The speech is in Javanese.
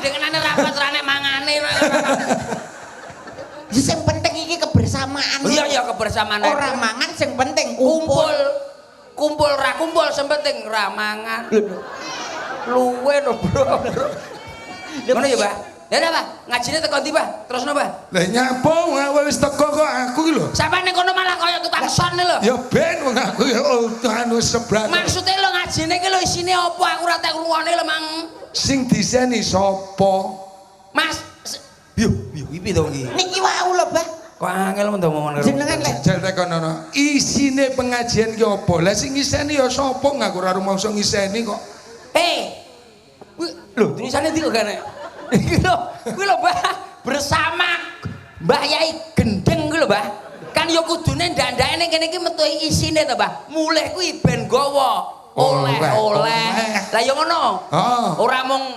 dengenane rapat rane mangane. Ya sing penting iki kebersamaan. Iya iya kebersamaan. Ora mangan sing penting kumpul. Kumpul ra kumpul sing penting ra mangan. Luwe lho, Bro. Ngono ya, Mbah? Ya udah, Pak. Ngajine teko ndi, Pak? Terus napa? Lah nyapa wis teko kok aku ki lho. Sampai ning kono malah kaya tukang son lho. Ya ben wong aku ya anu seblak. Maksudnya lo ngajine ki lho isine apa? Aku ora tak ngrungokne lho, Mang. Sing diseni sapa? Mas, yo iki to iki. niki wau lho, Bah. Kok angel men ngomong karo. Jenengan lek Jajal tekono. Isine pengajian ki apa? Lah sing ngiseni ya sapa? Ngaku ora rumangsa ngiseni kok. Lho, tulisannya ndi kok gane? Iki lho, kuwi lho, Mbah. Bersama Mbah Yai Gendeng kuwi lho, Mbah. Kan ya kudune ndak-ndake ning kene iki metu isine to, Mbah. Mulih kuwi ben gawa oleh-oleh. Lah ya ngono. Heeh. Ora mung